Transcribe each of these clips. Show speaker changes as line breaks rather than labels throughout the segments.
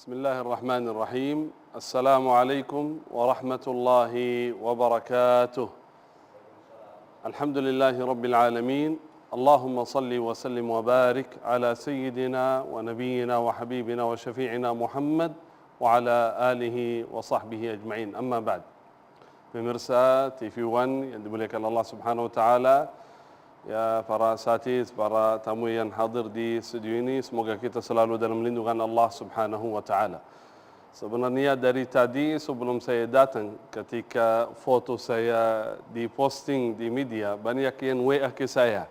بسم الله الرحمن الرحيم. السلام عليكم ورحمة الله وبركاته. الحمد لله رب العالمين. اللهم صل وسلم وبارك على سيدنا ونبينا وحبيبنا وشفيعنا محمد وعلى آله وصحبه أجمعين. أما بعد. Pemirsa TV1 yang dimuliakan Allah Subhanahu wa taala, ya para satis, para tamu yang hadir di studio ini, semoga kita selalu dalam lindungan Allah Subhanahu wa taala. Sebenarnya dari tadi sebelum saya datang, ketika foto saya diposting di media, banyak yang WA ke saya.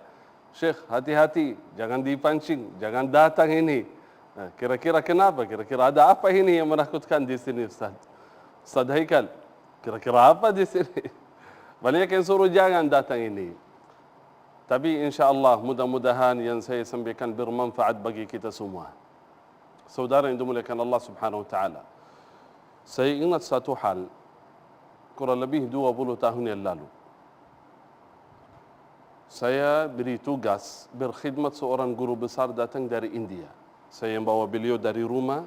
Syekh, hati-hati, jangan dipancing, jangan datang ini. Nah, kira-kira kenapa? Kira-kira ada apa ini yang menakutkan di sini, Ustaz? Ustaz Haikal, kira-kira apa di sini? Banyak yang suruh jangan datang ini. Tapi insyaAllah mudah-mudahan yang saya sampaikan bermanfaat bagi kita semua. Saudara yang dimuliakan Allah Subhanahu wa taala, saya ingat satu hal kurang lebih 20 tahun yang lalu. Saya beri tugas berkhidmat seorang guru besar datang dari India. Saya yang bawa beliau dari rumah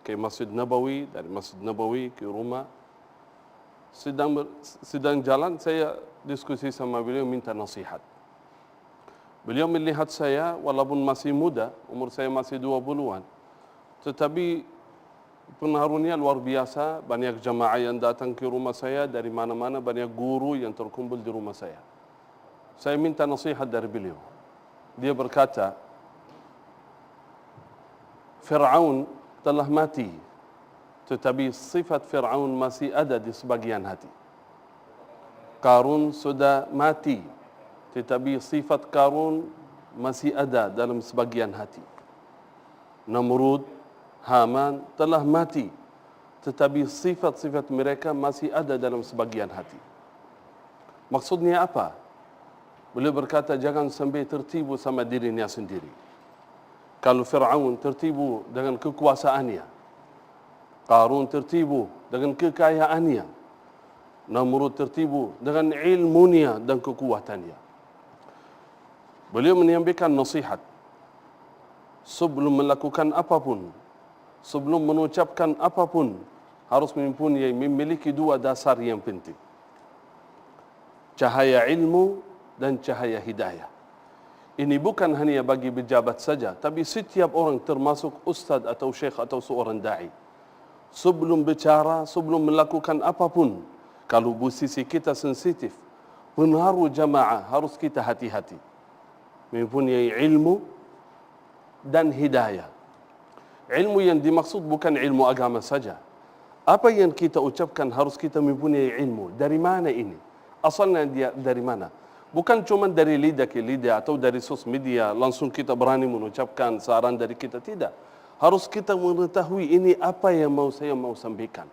ke Masjid Nabawi, dari Masjid Nabawi ke rumah. Sedang jalan saya diskusi sama beliau, minta nasihat. Beliau melihat saya walaupun masih muda, umur saya masih 20-an, tetapi pengaruhnya luar biasa. Banyak jamaah yang datang ke rumah saya dari mana-mana, banyak guru yang terkumpul di rumah saya. Saya minta nasihat dari beliau. Dia berkata, Fir'aun telah mati, tetapi sifat Fir'aun masih ada di sebagian hati. Qarun sudah mati, tetapi sifat Qarun masih ada dalam sebagian hati. Namrud, Haman telah mati, tetapi sifat-sifat mereka masih ada dalam sebagian hati. Maksudnya apa? Beliau berkata, jangan sampai tertipu sama dirinya sendiri. Kalau Fir'aun tertipu dengan kekuasaannya, Qarun tertipu dengan kekayaannya, Namrud tertipu dengan ilmunya dan kekuatannya. Beliau menyampaikan nasihat, sebelum melakukan apapun, sebelum mengucapkan apapun, harus memiliki dua dasar yang penting. Cahaya ilmu dan cahaya hidayah. Ini bukan hanya bagi pejabat saja, tapi setiap orang termasuk ustaz atau syekh atau seorang da'i. Sebelum bicara, sebelum melakukan apapun, kalau posisi kita sensitif, pengaruh jamaah, harus kita hati-hati. Mempunyai ilmu dan hidayah. Ilmu yang dimaksud bukan ilmu agama saja. Apa yang kita ucapkan harus kita mempunyai ilmu. Dari mana ini? Asalnya dia dari mana? Bukan cuma dari lidah ke lidah atau dari sosial media, langsung kita berani mengucapkan saran dari kita. Tidak. Harus kita mengetahui ini apa yang saya mau sampaikan.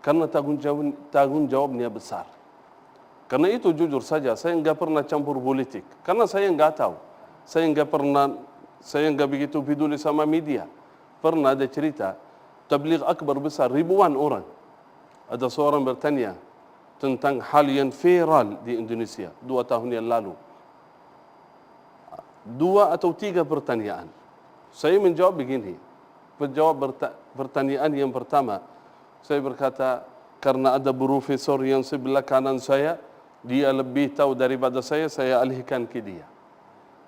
Karena tanggung jawabnya besar. Karena itu jujur saja, saya enggak pernah campur politik. Karena saya enggak tahu. Saya enggak begitu peduli sama media. Pernah ada cerita, tabligh akbar besar, ribuan orang. Ada seorang bertanya tentang hal yang viral di Indonesia 2 tahun yang lalu. 2 atau 3 pertanyaan. Saya menjawab begini. Pertanyaan yang pertama, saya berkata, karena ada profesor yang sebelah kanan saya, dia lebih tahu daripada saya alihkan ke dia.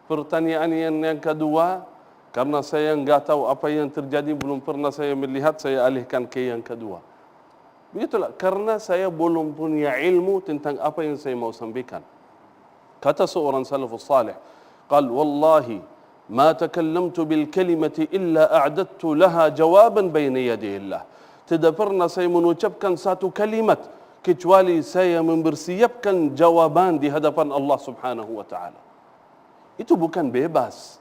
Pertanyaan yang kedua, karena saya enggak tahu apa yang terjadi, belum pernah saya melihat, saya alihkan ke yang kedua. Begitulah, karena saya belum punya ilmu tentang apa yang saya mau sampaikan. Kata seorang salafus salih, qal wallahi ma takallamtu bil kalimati illa a'dadtu laha jawaban baina yaday Allah. Tidak pernah saya mengucapkan satu kalimat kecuali saya mempersiapkan jawaban di hadapan Allah Subhanahu wa taala. Itu bukan bebas.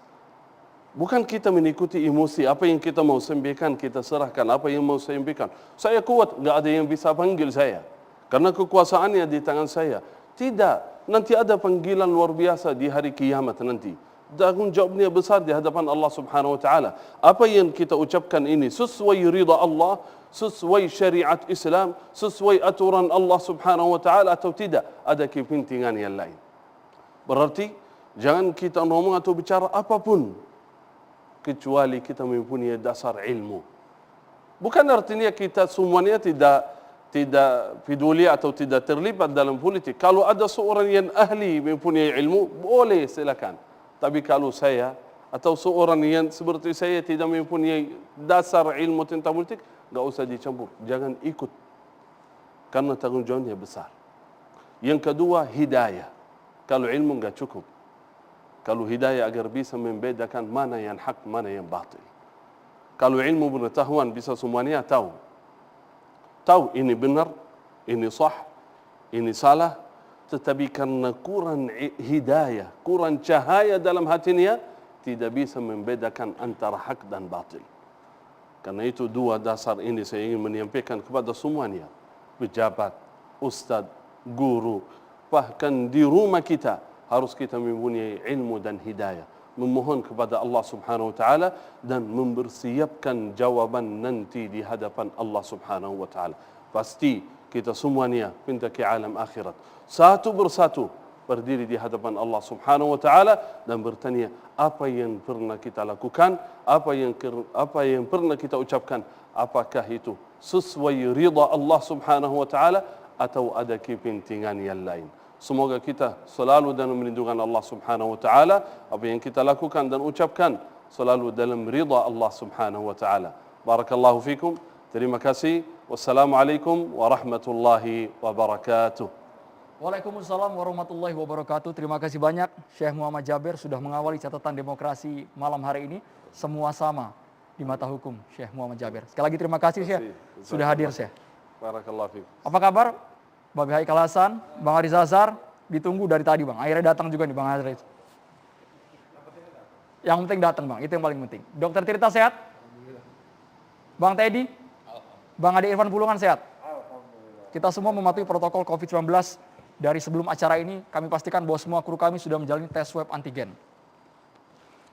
Bukan kita mengikuti emosi, apa yang kita mau sampaikan, kita serahkan apa yang mau saya sampaikan. Saya kuat, enggak ada yang bisa panggil saya. Karena kekuasaannya di tangan saya. Tidak, nanti ada panggilan luar biasa di hari kiamat nanti. Tanggung jawabnya besar di hadapan Allah Subhanahu wa taala. Apa yang kita ucapkan ini sesuai ridha Allah, sesuai syariat Islam, sesuai aturan Allah Subhanahu wa taala atau tidak, ada kepentingan yang lain. Berarti jangan kita ngomong atau bicara apapun kecuali kita mempunyai dasar ilmu. Bukan artinya kita semuanya tidak peduli atau tidak terlibat dalam politik. Kalau ada seorang yang ahli mempunyai ilmu, boleh silakan. Tapi kalau saya atau seorang yang seperti saya tidak mempunyai dasar ilmu tentang politik, enggak usah dicampur. Jangan ikut. Karena tanggung jawabnya besar. Yang kedua, hidayah. Kalau ilmu enggak cukup. Kalau hidayah agar bisa membedakan mana yang hak, mana yang batil. Kalau ilmu pengetahuan bisa semuanya tahu. Tahu ini benar, ini sah, ini salah, tetapi karena kurang hidayah, kurang cahaya dalam hatinya, tidak bisa membedakan antara hak dan batil. Karena itu dua dasar ini saya ingin menyampaikan kepada semuanya. Pejabat, ustaz, guru, bahkan di rumah kita harus kita mempunyai ilmu dan hidayah. Memohon kepada Allah Subhanahu wa taala dan mempersiapkan jawaban nanti di hadapan Allah Subhanahu wa taala. Pasti kita semuanya pindah ke alam akhirat. Satu persatu berdiri di hadapan Allah Subhanahu wa taala dan bertanya apa yang pernah kita lakukan, apa yang pernah kita ucapkan, apakah itu sesuai ridha Allah Subhanahu wa taala atau ada kepentingan yang lain. Semoga kita selalu dalam melindungan Allah Subhanahu wa taala, apa yang kita lakukan dan ucapkan selalu dalam ridha Allah Subhanahu wa taala. Barakallahu fikum. Terima kasih. Wassalamualaikum warahmatullahi wabarakatuh.
Waalaikumsalam warahmatullahi wabarakatuh. Terima kasih banyak Syekh Muhammad Jabir sudah mengawali catatan demokrasi malam hari ini. Semua sama di mata hukum, Syekh Muhammad Jabir. Sekali lagi terima kasih Syekh sudah hadir Syekh.
Barakallahu fikum.
Apa kabar? Babi Haikal Hasan, Bang Haris Azhar, ditunggu dari tadi Bang. Akhirnya datang juga nih Bang Haris. Yang penting datang Bang, itu yang paling penting. Dokter Tirta sehat? Bang Teddy? Bang Ade Irfan Pulungan sehat? Kita semua mematuhi protokol COVID-19 dari sebelum acara ini. Kami pastikan bahwa semua kru kami sudah menjalani tes swab antigen.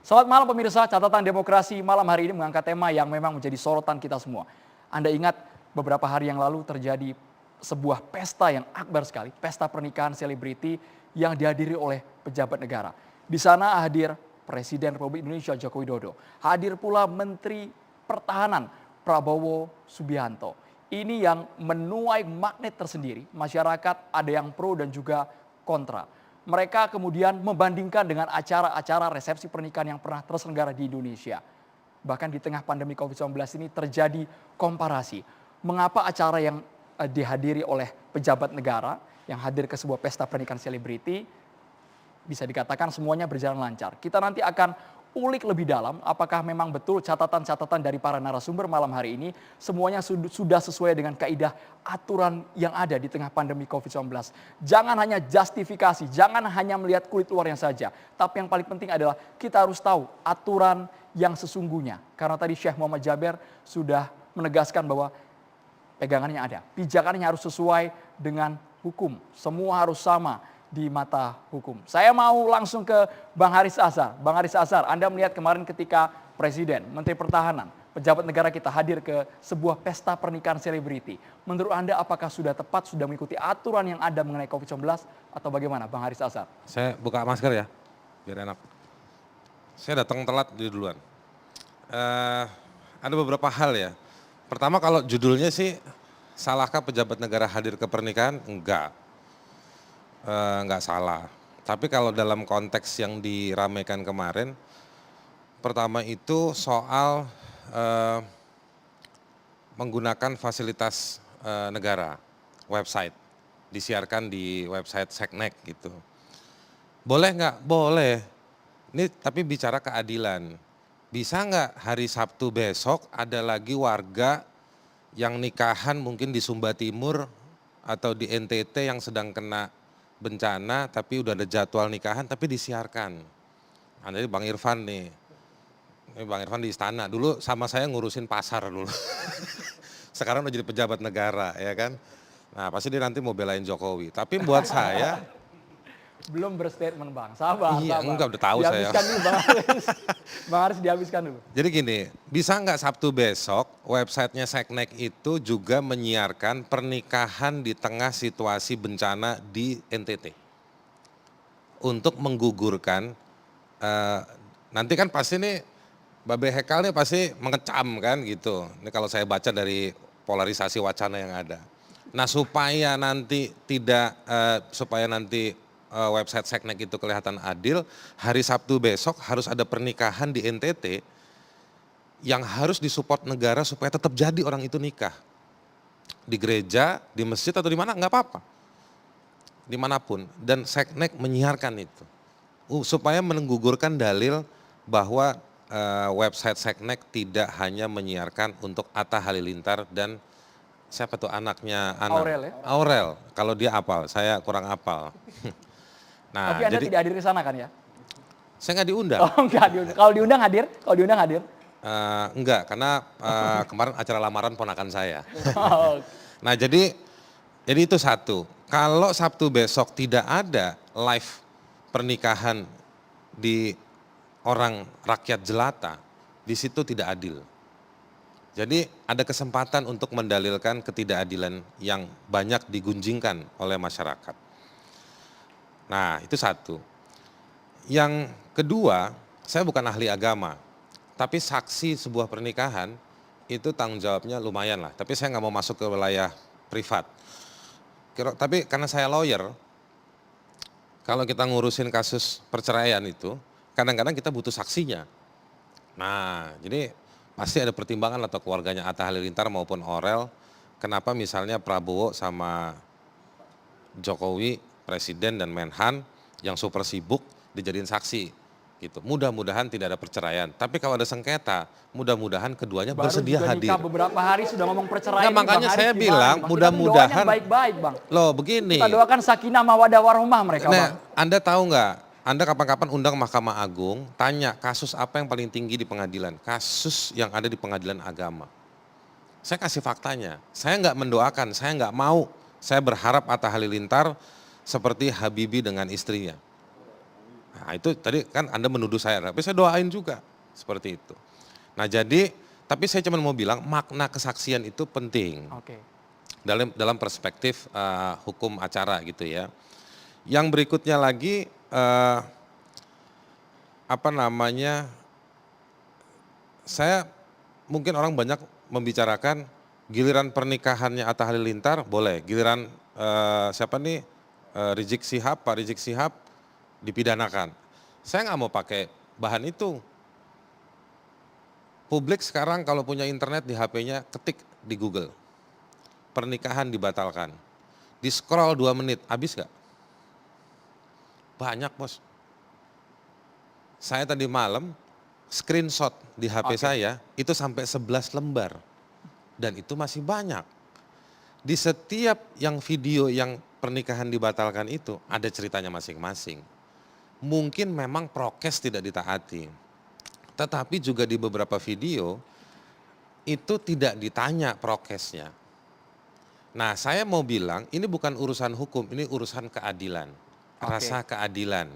Selamat malam pemirsa, catatan demokrasi malam hari ini mengangkat tema yang memang menjadi sorotan kita semua. Anda ingat beberapa hari yang lalu terjadi sebuah pesta yang akbar sekali, pesta pernikahan selebriti yang dihadiri oleh pejabat negara. Di sana hadir Presiden Republik Indonesia Joko Widodo, hadir pula Menteri Pertahanan Prabowo Subianto. Ini yang menuai magnet tersendiri, masyarakat ada yang pro dan juga kontra. Mereka kemudian membandingkan dengan acara-acara resepsi pernikahan yang pernah terselenggara di Indonesia. Bahkan di tengah pandemi COVID-19 ini terjadi komparasi. Mengapa acara yang dihadiri oleh pejabat negara yang hadir ke sebuah pesta pernikahan selebriti bisa dikatakan semuanya berjalan lancar. Kita nanti akan ulik lebih dalam apakah memang betul catatan-catatan dari para narasumber malam hari ini semuanya sudah sesuai dengan kaidah aturan yang ada di tengah pandemi COVID-19. Jangan hanya justifikasi, jangan hanya melihat kulit luarnya saja. Tapi yang paling penting adalah kita harus tahu aturan yang sesungguhnya. Karena tadi Syekh Muhammad Jabir sudah menegaskan bahwa pegangannya ada. Pijakannya harus sesuai dengan hukum. Semua harus sama di mata hukum. Saya mau langsung ke Bang Haris Azhar. Bang Haris Azhar, Anda melihat kemarin ketika Presiden, Menteri Pertahanan, pejabat negara kita hadir ke sebuah pesta pernikahan selebriti. Menurut Anda apakah sudah tepat, sudah mengikuti aturan yang ada mengenai COVID-19 atau bagaimana Bang Haris Azhar?
Saya buka masker ya, biar enak. Saya datang telat di duluan. Ada beberapa hal ya. Pertama kalau judulnya sih, salahkah pejabat negara hadir ke pernikahan? Enggak salah. Tapi kalau dalam konteks yang diramaikan kemarin, pertama itu soal menggunakan fasilitas negara, website, disiarkan di website Seknek gitu. Boleh nggak? Boleh. Ini tapi bicara keadilan. Bisa nggak hari Sabtu besok ada lagi warga yang nikahan mungkin di Sumba Timur atau di NTT yang sedang kena bencana tapi udah ada jadwal nikahan tapi disiarkan. Nah, jadi Bang Irfan nih, ini Bang Irfan di istana, dulu sama saya ngurusin pasar dulu. Sekarang udah jadi pejabat negara ya kan. Nah pasti dia nanti mau belain Jokowi. Tapi buat saya
Belum berstatement Bang, sabar.
iya,
sabar.
enggak udah tahu saya.
Dihabiskan dulu Bang Haris. Bang Haris dihabiskan dulu.
Jadi gini, bisa nggak Sabtu besok websitenya Seknek itu juga menyiarkan pernikahan di tengah situasi bencana di NTT? Untuk menggugurkan, nanti kan pasti nih Babe Hekal ini pasti mengecam kan gitu. Ini kalau saya baca dari polarisasi wacana yang ada. Nah supaya nanti website Seknek itu kelihatan adil, hari Sabtu besok harus ada pernikahan di NTT yang harus disupport negara supaya tetap jadi orang itu nikah. Di gereja, di masjid atau di mana nggak apa-apa. Dimanapun. Dan Seknek menyiarkan itu. Supaya menggugurkan dalil bahwa website Seknek tidak hanya menyiarkan untuk Atta Halilintar dan siapa tuh anaknya
Aurel ya?
Aurel, kalau dia apal, saya kurang apal. Nah,
Tapi Anda
jadi
tidak hadir ke sana kan ya?
saya nggak diundang.
Oh enggak diundang. Kalau diundang hadir? Kalau diundang hadir?
Enggak, karena kemarin acara lamaran ponakan saya.
Oh,
Nah, jadi itu satu. Kalau Sabtu besok tidak ada live pernikahan di orang rakyat jelata, di situ tidak adil. Jadi ada kesempatan untuk mendalilkan ketidakadilan yang banyak digunjingkan oleh masyarakat. Nah, itu satu. Yang kedua, saya bukan ahli agama, tapi saksi sebuah pernikahan itu tanggung jawabnya lumayan lah. Tapi saya nggak mau masuk ke wilayah privat. Tapi karena saya lawyer, kalau kita ngurusin kasus perceraian itu, kadang-kadang kita butuh saksinya. Nah, jadi pasti ada pertimbangan atau keluarganya Atta Halilintar maupun Aurel, kenapa misalnya Prabowo sama Jokowi, Presiden dan Menhan yang super sibuk dijadiin saksi. Gitu. Mudah-mudahan tidak ada perceraian. Tapi kalau ada sengketa, mudah-mudahan keduanya
baru
bersedia
juga
hadir.
nikah beberapa hari sudah ngomong perceraian.
Nah,
nih,
makanya
Bang Haris,
saya
gimana
bilang
nih, Bang?
mudah-mudahan.
Kita doanya baik-baik Bang.
Loh begini.
Kita doakan sakinah mawadah warahmah mereka Bang.
Nah, Anda tahu nggak? Anda kapan-kapan undang Mahkamah Agung, tanya kasus apa yang paling tinggi di pengadilan? Kasus yang ada di pengadilan agama. Saya kasih faktanya. Saya nggak mendoakan, saya nggak mau. Saya berharap Atta Halilintar seperti Habibie dengan istrinya. Nah itu tadi kan Anda menuduh saya, tapi saya doain juga seperti itu. Nah jadi, tapi saya cuma mau bilang makna kesaksian itu penting.
Oke.
Dalam perspektif hukum acara gitu ya. Yang berikutnya lagi saya mungkin orang banyak membicarakan giliran pernikahannya Atta Halilintar boleh, giliran Pak Rizik Sihab dipidanakan. Saya nggak mau pakai bahan itu. Publik sekarang kalau punya internet di HP-nya ketik di Google. Pernikahan dibatalkan. Di scroll 2 menit, habis nggak? Banyak bos. Saya tadi malam screenshot di HP saya itu sampai 11 lembar. Dan itu masih banyak. Di setiap yang video yang pernikahan dibatalkan itu ada ceritanya masing-masing. Mungkin memang prokes tidak ditaati. Tetapi juga di beberapa video itu tidak ditanya prokesnya. Nah saya mau bilang ini bukan urusan hukum, ini urusan keadilan. Rasa keadilan.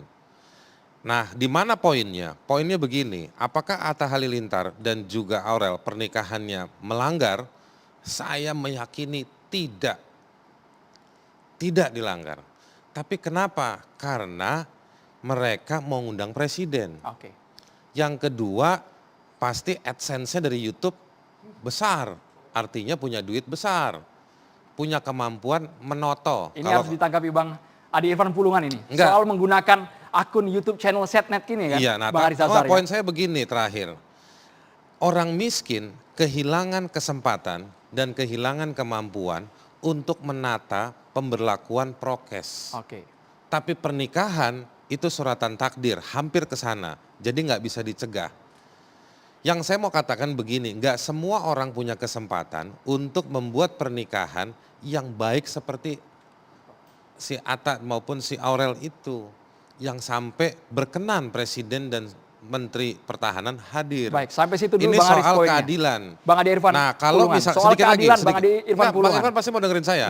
Nah di mana poinnya? Poinnya begini, apakah Atta Halilintar dan juga Aurel pernikahannya melanggar? Saya meyakini tidak. Tidak dilanggar. Tapi kenapa? Karena mereka mau ngundang presiden.
Oke.
Yang kedua, pasti AdSense-nya dari YouTube besar. Artinya punya duit besar. Punya kemampuan menoto.
Ini harus ditanggapi Bang Adi Irfan Pulungan ini.
Enggak.
Soal menggunakan akun YouTube channel Setnet ini kan.
Iya, nah,
Bang Haris Azhar,
poin
ya?
saya begini terakhir. Orang miskin kehilangan kesempatan dan kehilangan kemampuan untuk menata pemberlakuan prokes.
Oke.
Tapi pernikahan itu suratan takdir, hampir ke sana. Jadi nggak bisa dicegah. Yang saya mau katakan begini, nggak semua orang punya kesempatan untuk membuat pernikahan yang baik seperti si Atta maupun si Aurel itu. Yang sampai berkenan Presiden dan Menteri Pertahanan hadir.
Baik, sampai situ dulu
Ini
Bang Haris
soal
poinnya.
keadilan.
Bang Adi Irfan
Nah kalau
Pulungan.
misal
Soal
sedikit lagi,
keadilan Bang Adi Irfan
Bang
Pulungan.
Irfan pasti mau dengerin saya,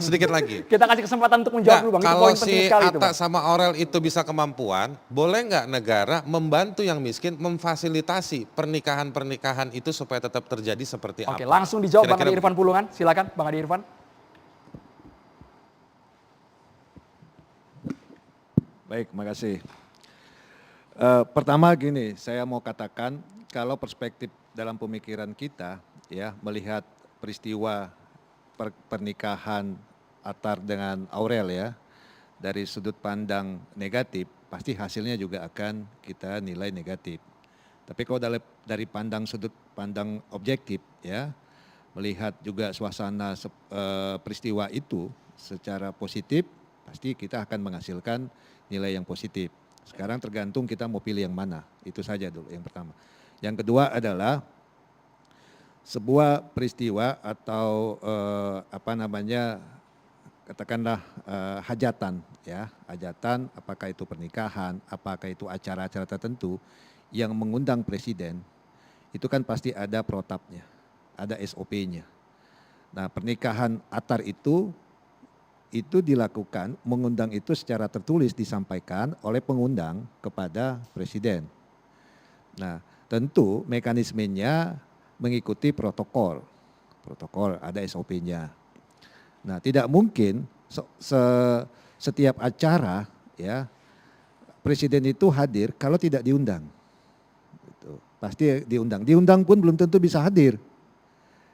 sedikit lagi.
Kita kasih kesempatan untuk menjawab dulu Bang, itu
Kalau
poin penting
si
sekali itu
Atta
Bang.
sama Aurel itu bisa kemampuan, boleh nggak negara membantu yang miskin memfasilitasi pernikahan-pernikahan itu supaya tetap terjadi seperti apa?
Oke, langsung dijawab Bang
Kira-kira
Adi Irfan Pulungan. Silakan Bang Adi Irfan.
Baik, makasih. Pertama gini, saya mau katakan kalau perspektif dalam pemikiran kita ya melihat peristiwa pernikahan Attar dengan Aurel ya dari sudut pandang negatif pasti hasilnya juga akan kita nilai negatif. Tapi kalau dari sudut pandang objektif ya melihat juga suasana peristiwa itu secara positif pasti kita akan menghasilkan nilai yang positif. Sekarang tergantung kita mau pilih yang mana, itu saja dulu yang pertama. Yang kedua adalah sebuah peristiwa atau katakanlah hajatan ya, hajatan apakah itu pernikahan, apakah itu acara-acara tertentu yang mengundang presiden, itu kan pasti ada protapnya, ada SOP-nya. Nah pernikahan Attar itu dilakukan, mengundang itu secara tertulis disampaikan oleh pengundang kepada presiden. Nah tentu mekanismenya mengikuti protokol ada SOP-nya. Nah tidak mungkin setiap acara ya presiden itu hadir kalau tidak diundang. Gitu. Pasti diundang pun belum tentu bisa hadir.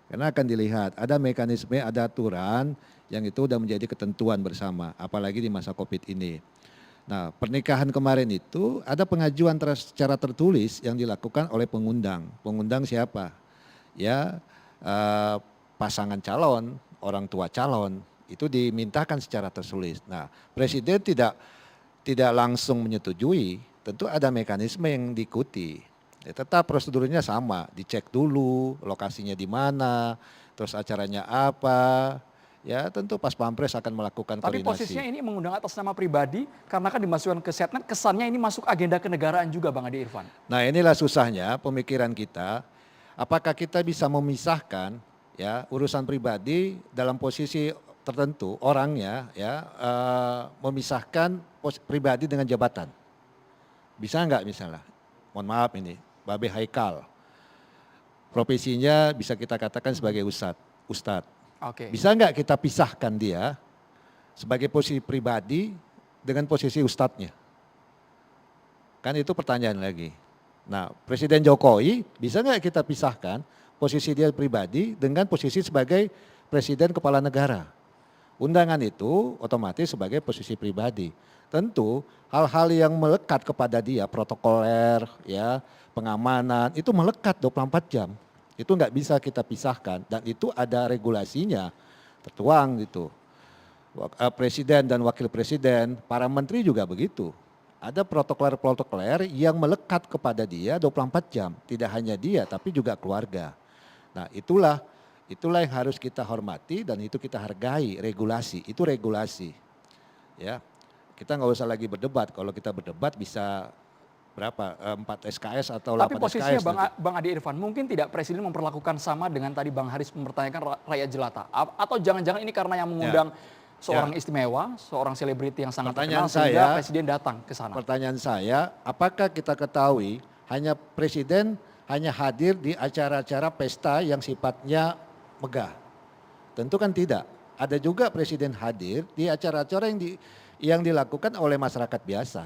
Karena akan dilihat ada mekanisme, ada aturan yang itu sudah menjadi ketentuan bersama, apalagi di masa COVID ini. Nah pernikahan kemarin itu ada pengajuan secara tertulis yang dilakukan oleh pengundang. Pengundang siapa? Ya pasangan calon, orang tua calon, itu dimintakan secara tertulis. Nah presiden tidak langsung menyetujui, tentu ada mekanisme yang diikuti. Ya, tetap prosedurnya sama, dicek dulu lokasinya di mana, terus acaranya apa, ya tentu Pas Pampres akan melakukan
Tapi
koordinasi.
posisinya ini mengundang atas nama pribadi, karena kan dimasukkan ke Setnek, kesannya ini masuk agenda kenegaraan juga Bang Ade Irfan.
Nah inilah susahnya pemikiran kita, apakah kita bisa memisahkan ya urusan pribadi dalam posisi tertentu orangnya ya memisahkan pribadi dengan jabatan. Bisa enggak misalnya, mohon maaf ini, Babe Haikal, profesinya bisa kita katakan sebagai ustadz.
Oke.
Bisa enggak kita pisahkan dia sebagai posisi pribadi dengan posisi ustadznya? Kan itu pertanyaan lagi. Nah Presiden Jokowi bisa enggak kita pisahkan posisi dia pribadi dengan posisi sebagai Presiden Kepala Negara? Undangan itu otomatis sebagai posisi pribadi. Tentu hal-hal yang melekat kepada dia, protokoler, ya, pengamanan, itu melekat 24 jam. Itu nggak bisa kita pisahkan dan itu ada regulasinya, tertuang gitu. Presiden dan wakil presiden, para menteri juga begitu. Ada protokoler-protokoler yang melekat kepada dia 24 jam. Tidak hanya dia tapi juga keluarga. Nah itulah yang harus kita hormati dan itu kita hargai, regulasi, itu regulasi. Ya. Kita nggak usah lagi berdebat, kalau kita berdebat bisa berapa, 4 SKS atau 8 SKS.
Tapi posisinya Bang Ade Irfan, mungkin tidak Presiden memperlakukan sama dengan tadi Bang Haris mempertanyakan rakyat jelata. Atau jangan-jangan ini karena yang mengundang seorang istimewa, seorang selebriti yang sangat terkenal sehingga Presiden datang ke sana.
Pertanyaan saya, apakah kita ketahui hanya Presiden hanya hadir di acara-acara pesta yang sifatnya megah? Tentu kan tidak. Ada juga Presiden hadir di acara-acara yang dilakukan oleh masyarakat biasa.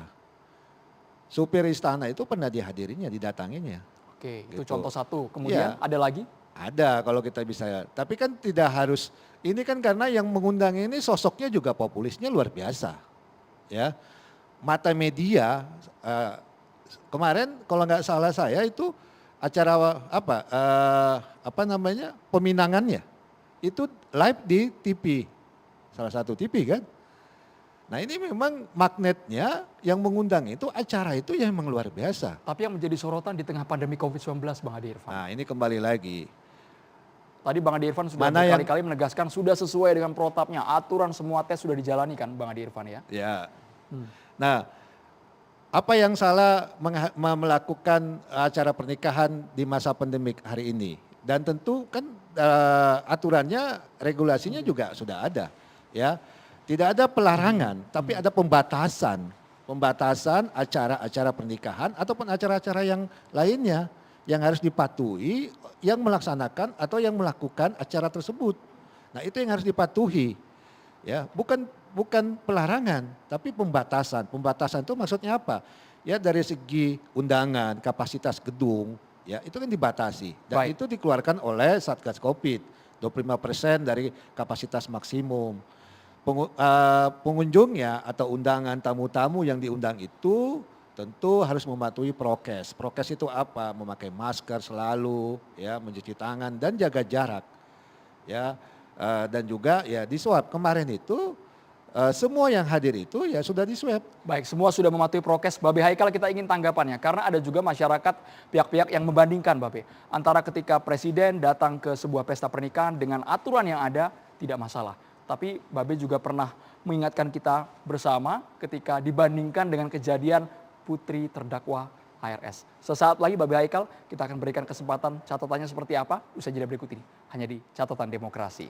Supir istana itu pernah dihadirinya, didatanginya.
Oke,
gitu.
itu contoh satu. Kemudian ada lagi?
Ada kalau kita bisa. Tapi kan tidak harus, ini kan karena yang mengundang ini sosoknya juga populisnya luar biasa. Ya, mata media, kemarin kalau nggak salah saya itu acara peminangannya. Itu live di TV, salah satu TV kan. Nah ini memang magnetnya yang mengundang itu acara itu yang memang luar biasa.
Tapi yang menjadi sorotan di tengah pandemi COVID-19 Bang Ade Irfan.
Nah ini kembali lagi.
Tadi Bang Ade Irfan sudah berkali-kali menegaskan sudah sesuai dengan protapnya, aturan semua tes sudah dijalani kan Bang Ade Irfan ya.
Ya. Nah apa yang salah melakukan acara pernikahan di masa pandemik hari ini? Dan tentu kan aturannya, regulasinya juga sudah ada ya. Tidak ada pelarangan, tapi ada pembatasan. Pembatasan acara-acara pernikahan ataupun acara-acara yang lainnya yang harus dipatuhi yang melaksanakan atau yang melakukan acara tersebut. Nah itu yang harus dipatuhi. Ya, bukan pelarangan, tapi pembatasan. Pembatasan itu maksudnya apa? Ya dari segi undangan, kapasitas gedung, ya itu kan dibatasi dan
Baik.
itu dikeluarkan oleh Satgas Covid 25% dari kapasitas maksimum. Pengunjungnya atau undangan tamu-tamu yang diundang itu tentu harus mematuhi prokes. Prokes itu apa? Memakai masker selalu, ya, mencuci tangan dan jaga jarak, ya, dan juga ya di swab. Kemarin itu semua yang hadir itu ya sudah di swab.
Baik, semua sudah mematuhi prokes. Babe Haikal, kita ingin tanggapannya karena ada juga masyarakat pihak-pihak yang membandingkan Babe antara ketika presiden datang ke sebuah pesta pernikahan dengan aturan yang ada tidak masalah. Tapi Babe juga pernah mengingatkan kita bersama ketika dibandingkan dengan kejadian putri terdakwa ARS. Sesaat lagi Babe Haikal kita akan berikan kesempatan catatannya seperti apa usai jeda berikut ini hanya di Catatan Demokrasi.